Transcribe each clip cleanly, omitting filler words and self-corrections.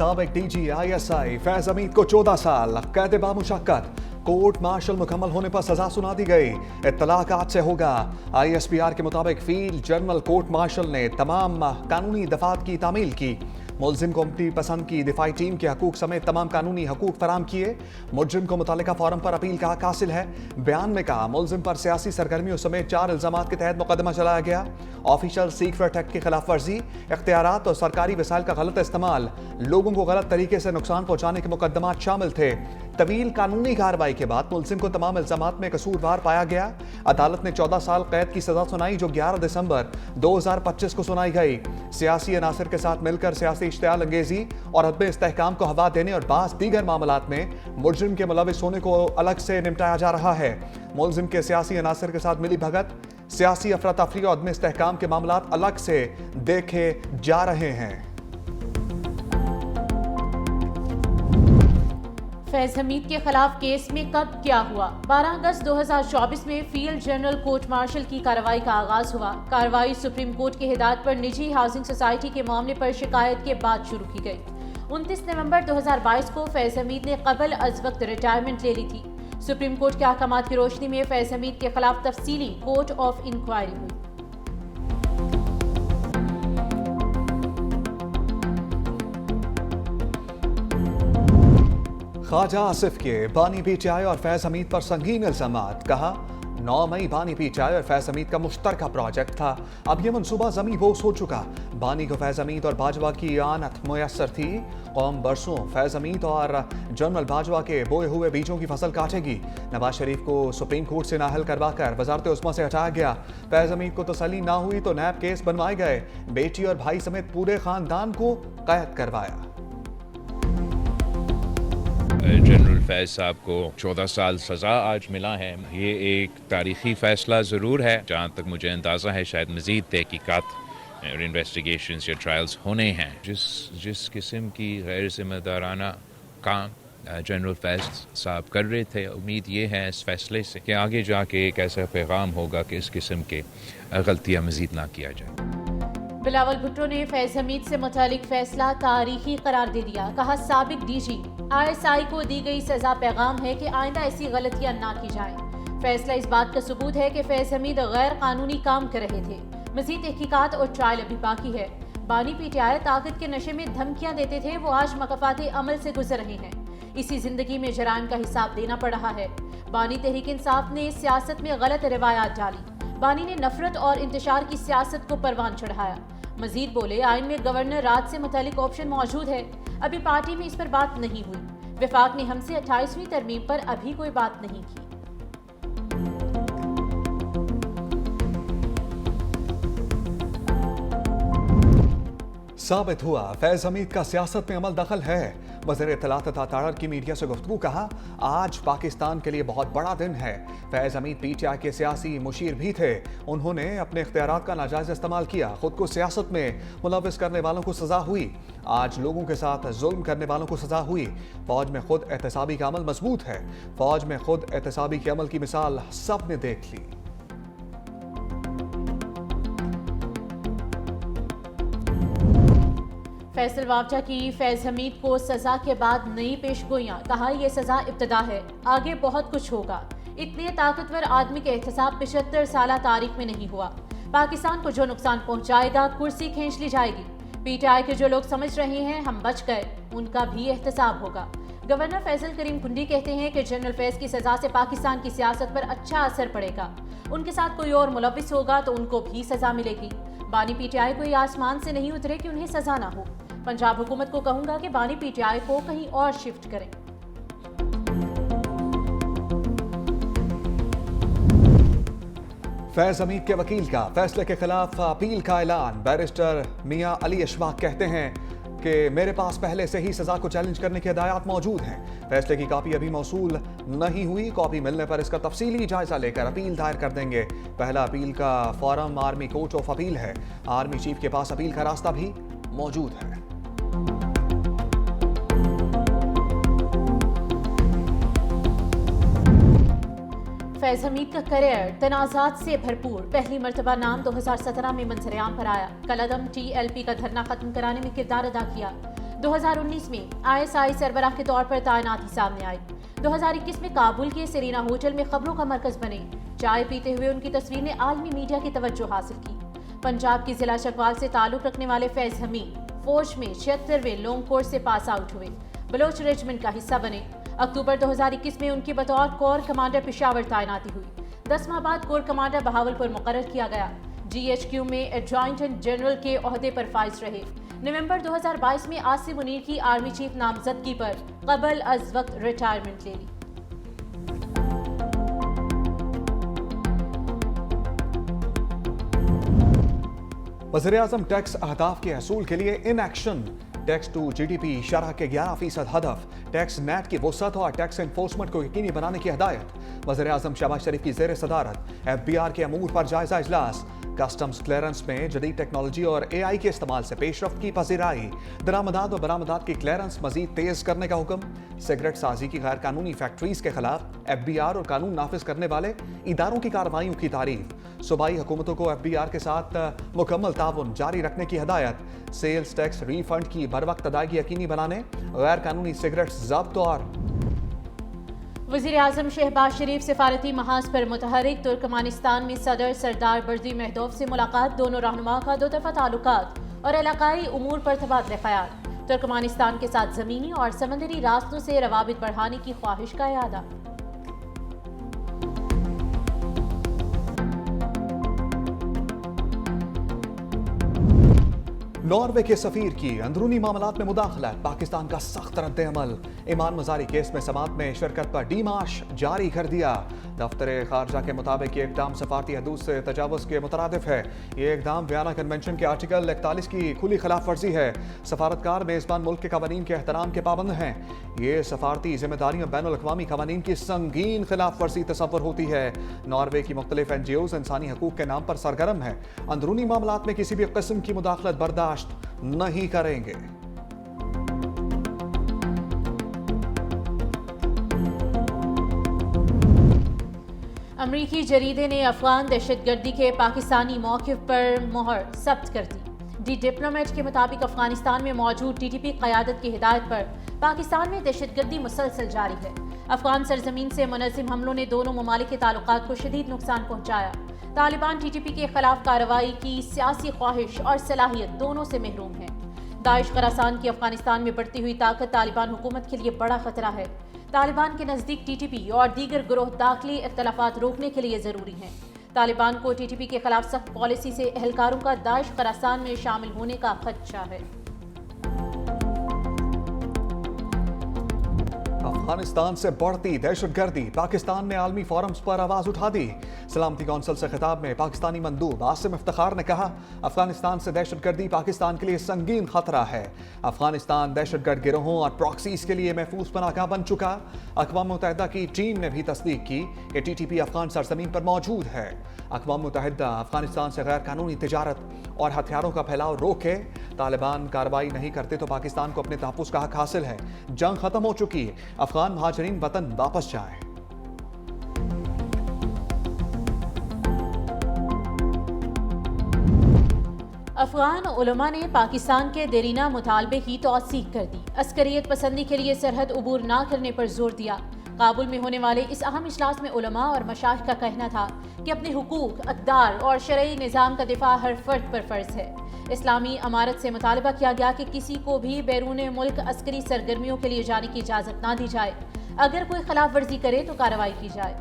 साबिक DG ISI Faiz Hamid को 14 साल कैद बामुशक्कत। कोर्ट मार्शल मुकम्मल होने पर सजा सुना दी गई। इत्तला आज से होगा। ISPR के मुताबिक फील्ड जनरल कोर्ट मार्शल ने तमाम कानूनी दफात की तामील की। मुलजिम को अपनी पसंद की दिफाई टीम के हकूक समेत तमाम कानूनी हकूक फराम किए। मुलजिम को मुतल्लिका फॉरम पर अपील का हक हासिल है। बयान में कहा मुलजिम पर सियासी सरगर्मियों समेत 4 इल्जामात के तहत मुकदमा चलाया गया। ऑफिशियल सीक्रेट एक्ट की खिलाफ वर्जी, इख्तियारात और सरकारी वसाइल का गलत इस्तेमाल, लोगों को गलत तरीके से नुकसान पहुंचाने के मुकदमात शामिल थे। तवील कानूनी कार्रवाई के बाद मुलजिम को तमाम इल्जामात में कसूरवार पाया गया। अदालत ने 14 साल कैद की सजा सुनाई जो 11 दिसंबर 2025 को सुनाई गई। सियासी अनासर के साथ मिलकर सियासी इश्तियाल अंगेजी और अदम इस्तेहकाम को हवा देने और बास दीगर मामलात में मुलजिम के मुलविस होने को अलग से निपटाया जा रहा है। मुलजिम के सियासी अनासर के साथ मिली भगत, सियासी अफरा तफरी और अदम इस्तेहकाम के मामलात अलग से देखे जा रहे हैं। फैज हमीद के खिलाफ केस में कब क्या हुआ? 12 अगस्त 2024 में फील्ड जनरल कोर्ट मार्शल की कार्रवाई का आगाज हुआ। कार्रवाई सुप्रीम कोर्ट की हिदायत पर निजी हाउसिंग सोसाइटी के मामले पर शिकायत के बाद शुरू की गई। 29 नवंबर 2022 को फैज हमीद ने कबल अज वक्त रिटायरमेंट ले ली थी। सुप्रीम कोर्ट के अहकामात की रोशनी में फैज हमीद के खिलाफ तफसीली कोर्ट ऑफ इंक्वायरी हुई। ख्वाजा आसिफ के बानी PTI और फैज हमीद पर संगीन इल्जामात। कहा 9 मई बानी PTI और फैज हमीद का मुश्तरका प्रोजेक्ट था। अब यह मनसूबा ज़मीं बोस हो चुका। बानी को फैज हमीद और बाजवा की आनत मुयस्सर थी। कौम बरसों फैज हमीद और जनरल बाजवा के बोए हुए बीजों की फसल काटेगी। नवाज शरीफ को सुप्रीम कोर्ट से नाअहल करवाकर वजारत उस्मा से हटाया गया। फैज हमीद को तसल्ली ना हुई तो नैब केस बनवाए गए। बेटी और भाई समेत पूरे खानदान को कैद करवाया। जनरल फैज साहब को 14 साल सज़ा आज मिला है। ये एक तारीखी फ़ैसला ज़रूर है। जहाँ तक मुझे अंदाज़ा है शायद मज़ीद तहकीकात और इन्वेस्टिगेशंस या ट्रायल्स होने हैं। जिस किस्म की गैर ज़िम्मेदाराना काम जनरल फैज साहब कर रहे थे, उम्मीद ये है इस फैसले से कि आगे जाके एक ऐसा पैगाम होगा कि इस किस्म के गलतियाँ मज़ीद ना किया जाए। बिलावल भुट्टो ने फैज हमीद से मुतालिक फैसला तारीखी करार दे दिया। कहा साबिक DG ISI को दी गई सजा पैगाम है कि आइंदा ऐसी गलतियां ना की जाएं। फैसला इस बात का सबूत है कि फैज हमीद गैर कानूनी काम कर रहे थे। मजीद तहकीकात और ट्रायल अभी बाकी है। बानी PTI ताकत के नशे में धमकियां देते थे, वो आज मकफाते अमल से गुजर रहे हैं। इसी जिंदगी में जराइम का हिसाब देना पड़ रहा है। बानी तहरीक इंसाफ ने सियासत में गलत रिवायात डाली। बानी ने नफरत और इंतशार की सियासत को परवान चढ़ाया। मजीद बोले आइन में गवर्नर राज से मुतालिक ऑप्शन मौजूद है, अभी पार्टी में इस पर बात नहीं हुई। विफाक ने हमसे 28वीं तरमीम पर अभी कोई बात नहीं की। साबित हुआ फैज हमीद का सियासत में अमल दखल है। वज़ीर इत्तलात तातार की मीडिया से गुफ्तगू। कहा आज पाकिस्तान के लिए बहुत बड़ा दिन है। फैज हमीद PTI के सियासी मुशीर भी थे। उन्होंने अपने इख्तियारात का नाजायज़ इस्तेमाल किया। खुद को सियासत में मुलविस करने वालों को सजा हुई। आज लोगों के साथ जुल्म करने वालों को सजा हुई। फौज में खुद एहतसाबी का अमल मजबूत है। फौज में खुद एहतसाबी के अमल की मिसाल सब ने देख ली। फैसल वावटा की फैज हमीद को सजा के बाद नई पेशगोइयां। कहा यह सजा इब्तदा है, आगे बहुत कुछ होगा। इतने ताकतवर आदमी का एहतसाब 75 साल तारीख में नहीं हुआ। पाकिस्तान को जो नुकसान पहुंचाएगा कुर्सी खींच ली जाएगी। PTI के जो लोग समझ रहे हैं हम बच गए, उनका भी एहतसाब होगा। गवर्नर फैसल करीम कुंडी कहते हैं कि जनरल फैज की सजा से पाकिस्तान की सियासत पर अच्छा असर पड़ेगा। उनके साथ कोई और मुलविस होगा तो उनको भी सजा मिलेगी। बानी PTI कोई आसमान से नहीं उतरे कि उन्हें सजा ना हो। पंजाब हुकूमत को कहूंगा कि बानी PTI को कहीं और शिफ्ट करें। फैज हमीद के वकील का फैसले के खिलाफ अपील का ऐलान। बैरिस्टर मियां अली अशफाक कहते हैं कि मेरे पास पहले से ही सजा को चैलेंज करने की हिदायत मौजूद हैं। फैसले की कॉपी अभी मौसूल नहीं हुई। कॉपी मिलने पर इसका तफसीली जायजा लेकर अपील दायर कर देंगे। पहला अपील का forum army court of appeal है। आर्मी चीफ के पास अपील का रास्ता भी मौजूद है। फैज हमीद का करियर तनाज़ात से भरपूर। पहली मरतबा नाम 2017 में मंजरेआम पर आया। कलअदम TLP का धरना खत्म कराने में किरदार अदा किया। 2019 में ISI सरबराह के तौर पर तैनाती सामने आई। 2021 में काबुल के सेरीना होटल में खबरों का मरकज बने। चाय पीते हुए उनकी तस्वीर ने आलमी मीडिया की तवज्जो हासिल की। पंजाब की जिला चकवाल से ताल्लुक रखने वाले फैज हमीद फौज में 76वें लॉन्ग कोर्स से पास आउट हुए, बलोच रेजिमेंट का हिस्सा बने। अक्टूबर 2021 में उनकी बतौर कोर कमांडर पेशावर तैनाती हुई। 10 माह बाद कोर कमांडर बहावलपुर मुकर्रर किया गया। GHQ में एडजॉइंट जनरल के ओहदे पर फाइज रहे। नवंबर 2022 में आसिम मुनीर की आर्मी चीफ नामजदगी पर कबल अज वक्त रिटायरमेंट ले ली। वज़ीर-ए-आज़म टैक्स अहदाफ के हसूल के लिए in action. Tax to GDP शरह के 11% हदफ, टैक्स नेट की वसअत और टैक्स एनफोर्समेंट को यकीनी बनाने की हदायत। वज़ीर-ए-आज़म शहबाज शरीफ की ज़ेर सदारत FBR के अमूर पर जायजा इजलास। कस्टम्स क्लियरेंस में जदीद टेक्नोलॉजी और AI के इस्तेमाल से पेशरफ्त की पजीराई। दरामदात और बरामदात की क्लियरेंस मजीद तेज करने का हुक्म। सिगरेट साजी की गैर कानूनी फैक्ट्रीज के खिलाफ FBR और कानून नाफिज करने वाले इदारों की कार्रवाइयों की तारीफ। सूबाई हुकूमतों को FBR के साथ मुकम्मल ताउन जारी रखने की हदायत। सेल्स टैक्स रिफंड की बरवक्त अदायगी यकीनी बनाने, गैर कानूनी सिगरेट जब्त और वज़ीर-ए-आज़म शहबाज शरीफ सिफारती महाज पर मुतहरिक तुर्कमानिस्तान में सदर सरदार बर्दी महदूब से मुलाकात। दोनों रहनुमाओं का दोतरफा ताल्लुकात और इलाकाई उमूर पर तबादला ख्याल। तुर्कमानिस्तान के साथ ज़मीनी और समंदरी रास्तों से रवाबित बढ़ाने की ख्वाहिश का इरादा। नॉर्वे के सफीर की अंदरूनी मामलात में मुदाखलत, पाकिस्तान का सख्त रद्द-ए-अमल। ईमान मजारी केस में समाअत में शिरकत पर डीमाश जारी कर दिया। दफ्तर खारजा के मुताबिक ये इक़दाम सफारती हदूद से तजावुज़ के मुतरादिफ है। ये इक़दाम वियना कन्वेंशन के आर्टिकल 41 की खुली खिलाफ वर्जी है। सफारतकार मेज़बान मुल्क के कवानीन के एहतराम के पाबंद हैं। ये सफारती जिम्मेदारियों बैनुल-अक़वामी कवानीन की संगीन खिलाफ वर्जी तसव्वुर होती है। नॉर्वे की मुख्तलिफ NGOs इंसानी हकूक़ के नाम पर सरगर्म है। अंदरूनी मामलात में किसी भी किस्म की मुदाखलत बर्दाश्त नहीं करेंगे। अमरीकी जरीदे ने अफगान दहशतगर्दी के पाकिस्तानी मौक़िफ़ पर मोहर सब्त कर दी। दी डिप्लोमेट के मुताबिक अफगानिस्तान में मौजूद TTP क़यादत की हिदायत पर पाकिस्तान में दहशतगर्दी मुसलसल जारी है। अफगान सरजमीन से मुनज़्ज़म हमलों ने दोनों ममालिक के ताल्लुकात को शदीद नुकसान पहुँचाया। तालिबान TTP के खिलाफ कार्रवाई की सियासी ख्वाहिश और सलाहियत दोनों से महरूम है। दाइश खरासान की अफगानिस्तान में बढ़ती हुई ताकत तालिबान हुकूमत के लिए बड़ा खतरा है। तालिबान के नज़दीक TTP और दीगर गिरोह दाखिली इख्तलाफात रोकने के लिए ज़रूरी हैं। तालिबान को TTP के खिलाफ सख्त पॉलिसी से एहलकारों का दाइश खरासान में शामिल होने का खदशा है। अफगानिस्तान से बढ़ती दहशतगर्दी, पाकिस्तान ने आलमी फोरम्स पर आवाज उठा दी। सलामती कौंसिल से खिताब में पाकिस्तानी मंदूब आसिम इफ्तिखार ने कहा, अफगानिस्तान से दहशतगर्दी पाकिस्तान के लिए संगीन खतरा है। अफगानिस्तान दहशतगर्द गिरोहों और प्रॉक्सीज के लिए महफूज पनाहगाह बन चुका। अक़वाम मुत्तहिदा की टीम ने भी तस्दीक की कि TTP अफगान सरजमीन पर मौजूद है। अक़वाम मुत्तहिदा अफगानिस्तान से गैर कानूनी तिजारत और हथियारों का फैलाव रोके। तालिबान कार्रवाई नहीं करते तो पाकिस्तान को अपने तहफ़्फ़ुज़ का हक हासिल है। जंग खत्म हो चुकी है, अफगान महाजरीन वतन वापस जाएं। अफगान उलमा ने पाकिस्तान के देरीना मुतालबे की तौसीक कर दी। अस्करियत पसंदी के लिए सरहद उबूर न करने पर जोर दिया। काबुल में होने वाले इस अहम इजलास में उलमा और मशाइख का कहना था कि अपने हुकूक, अक़दार और शरई निज़ाम का दिफा हर फर्द पर फ़र्ज है। इस्लामी अमारत से मुतालबा किया गया कि किसी को भी बैरून मुल्क अस्करी सरगर्मियों के लिए जाने की इजाज़त ना दी जाए। अगर कोई खिलाफ वर्जी करे तो कार्रवाई की जाए।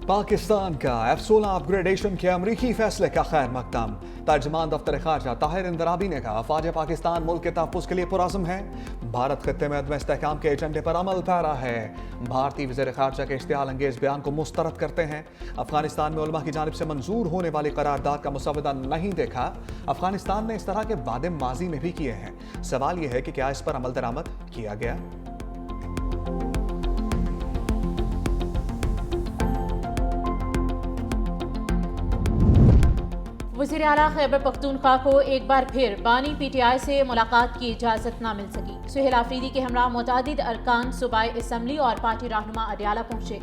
पाकिस्तान का F-16 अपग्रेडेशन के अमरीकी फैसले का खैर मकदम। तर्जमान दफ्तर खारजा ताहिर इंदराबी ने कहा, फ़ौज पाकिस्तान मुल्क के तहफ़्फ़ुज़ के लिए पुरअज़्म है। भारत खत्ते में अदम इस्तेहकाम के एजेंडे पर अमल पैरा है। भारतीय वज़ीर खारजा के इश्तियाल अंगेज़ बयान को मुस्तरद करते हैं। अफगानिस्तान में उलमा की जानिब से मंजूर होने वाली करारदाद का मुसवदा नहीं देखा। अफगानिस्तान ने इस तरह के वादे माजी में भी किए हैं। सवाल यह है कि क्या इस पर अमल दरामद किया गया? वज़ीर आला खैबर पख्तूनख्वा को एक बार फिर बानी PTI से मुलाकात की इजाज़त न मिल सकी। सुहेल आफरीदी के हमरा मुतादिद अरकान सूबाई असम्बली और पार्टी रहनुमा अडियाला पहुंचे।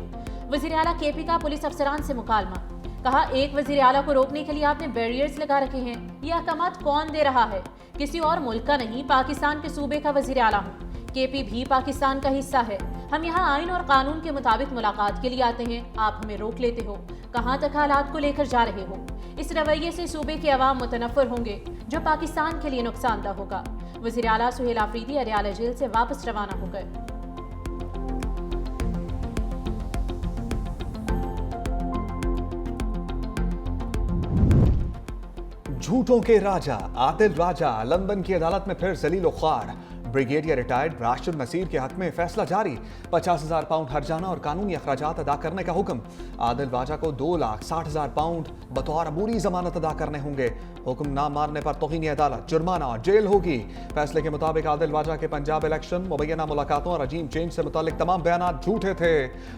वज़ीर आला KP का पुलिस अफसरान से मुकालमा। कहा, एक वजीर आला को रोकने के लिए आपने बैरियर्स लगा रखे हैं। ये अहकामात कौन दे रहा है? किसी और मुल्क का नहीं, पाकिस्तान के सूबे का वजीर आला हूँ। केपी भी पाकिस्तान का हिस्सा है। हम यहाँ आइन और कानून के मुताबिक मुलाकात के लिए आते हैं, आप हमें रोक लेते हो। कहाँ तक हालात को लेकर जा रहे हो? इस रवैये से सूबे के अवाम मुतनफ़र होंगे, जो पाकिस्तान के लिए नुकसानदा होगा। वज़ीर आला सुहेल आफरीदी अरियाला जेल से वापस रवाना हो गए। झूठों के राजा आदिल राजा लंदन की अदालत में फिर जलील ख्वार। ब्रिगेडियर रिटायर्ड राशिद नसीर के हक में फैसला जारी। 50,000 पाउंड हर्जाना और कानूनी अखराजात अदा करने का हुक्म। आदिल राजा को 2,60,000 पाउंड बतौर अबूरी जमानत अदा करने होंगे। हुक्म ना मानने पर तौहीन अदालत, जुर्माना और जेल होगी। फैसले के मुताबिक आदिल राजा के पंजाब इलेक्शन, मुबैना मुलाकातों और रजीम चेंज से मुतालिक तमाम बयान झूठे थे।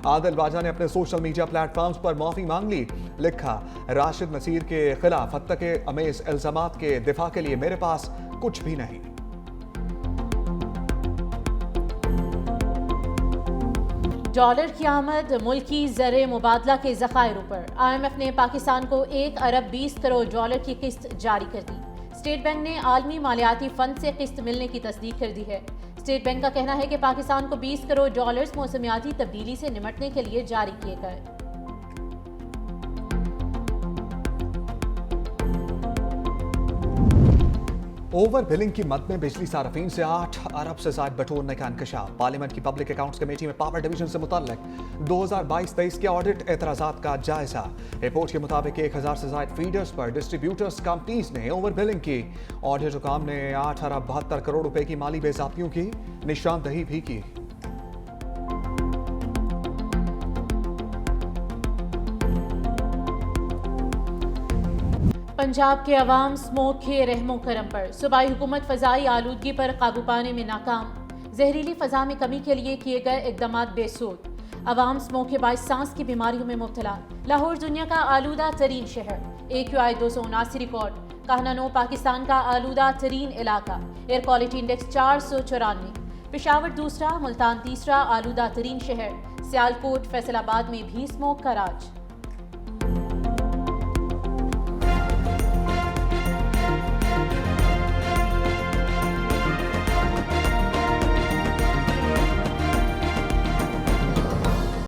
आदिल राजा ने अपने सोशल मीडिया प्लेटफॉर्म्स पर माफी मांग ली। लिखा, राशिद नसीर के खिलाफ हद तक अमेज इल्जामात के दिफा के लिए मेरे पास कुछ भी नहीं। डॉलर की आमद मुल्की ज़र मुबादला के ज़खायरों पर। IMF ने पाकिस्तान को 1 अरब 20 करोड़ डॉलर की किस्त जारी कर दी। स्टेट बैंक ने आलमी मालियाती फंड से किस्त मिलने की तस्दीक कर दी है। स्टेट बैंक का कहना है कि पाकिस्तान को 20 करोड़ डॉलर्स मौसमियाती तब्दीली से निमटने के लिए जारी किए गए। ओवर बिलिंग की मद में बिजली सार्फिन से 8 अरब से ज्यादा बटोरने का इंकशाफ। पार्लियामेंट की पब्लिक अकाउंट्स कमेटी में पावर डिवीजन से मुताल्लिक 2022-23 के ऑडिट एतराजात का जायजा। रिपोर्ट के मुताबिक 1000 से ज्यादा फीडर्स पर डिस्ट्रीब्यूटर्स कंपनीज ने ओवर बिलिंग की। ऑडिट हुकाम ने 8 अरब 72 करोड़ रुपए की माली बेज़ाब्तियों की निशानदही भी की। पंजाब के अवाम स्मोक के रहमो करम पर। सूबाई हुकूमत फ़ज़ाई आलूदगी पर काबू पाने में नाकाम। जहरीली फ़ज़ा में कमी के लिए किए गए इक़दाम बेसूद। अवाम स्मोक के बाइस सांस की बीमारियों में मुब्तला। लाहौर दुनिया का आलूदा तरीन शहर। AQI 279 record. कहना पाकिस्तान का आलूदा तरीन इलाका। Air quality index 494। पेशावर दूसरा, मुल्तान तीसरा आलूदा तरीन शहर। सियालकोट फैसलाबाद में भी स्मोक का राज।